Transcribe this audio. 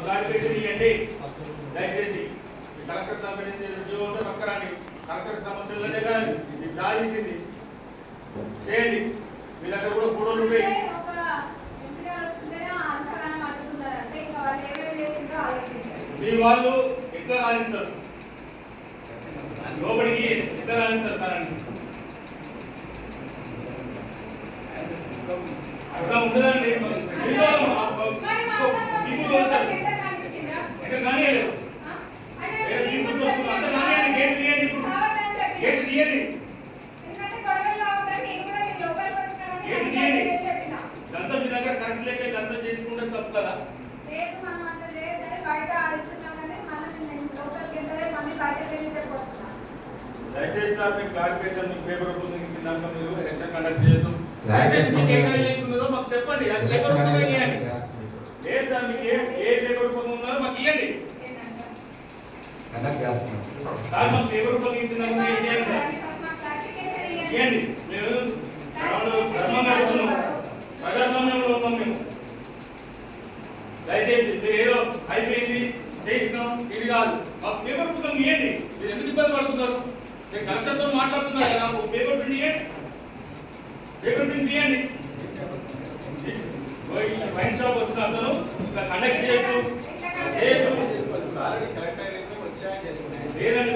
Clarification ఇవ్వండి దయచేసి. Collector సంబంధించిన ఉంటే పక్కరాండి. కలెక్టర్ సమస్యలనే కాదు ఇది డ్రా చేసింది చేయండి. మీ దగ్గర కూడా ఫోటోలు ఉంటాయి. మీ వాళ్ళు ఎట్లా రాణిస్తారు లోపలికి ఎట్లా రాణిస్తారు కారండి అట్లా ఉండదండి. గంత మీ దగ్గర కరెంట్ లేక గంత చేసుకుంటే తప్పు కదా. దయచేసి సార్ మీకు క్లారిఫికేషన్ మీకు పేపర్ ఇచ్చినాక మీరు ఎలక్షన్ కండక్ట్ చేయొద్దు. దయచేసి మీకు ఏ కరెంట్ ఉన్నదో మాకు చెప్పండి. అది పేపర్ రూపంగా ఇవ్వండి. లేదు సార్ మీకు ఏ పేపర్ రూపంగా ఉన్నారో మాకు ఇవ్వండి సార్. మాకు పేపర్ రూపంగా ఇచ్చినాక ఏం చేయండి సార్ ఇవ్వండి. మీరు ప్రజాస్వామ్యంలో ఉన్నాం మేము. దయచేసి మీరు ఏదో అయిపోయింది చేసినాం ఇది కాదు. మాకు పేపర్ రూపంగా ఇవ్వండి. మీరు ఎందుకు ఇబ్బంది పడుతున్నారు? నేను కలెక్టర్తో మాట్లాడుతున్నారు కదా. పేపర్ ప్రింట్ ఇవ్వండి. పేపర్ ప్రింట్ తీయండి. వైన్ షాప్ వచ్చిన అతను కండక్ట్ చేయొచ్చు లేదండి.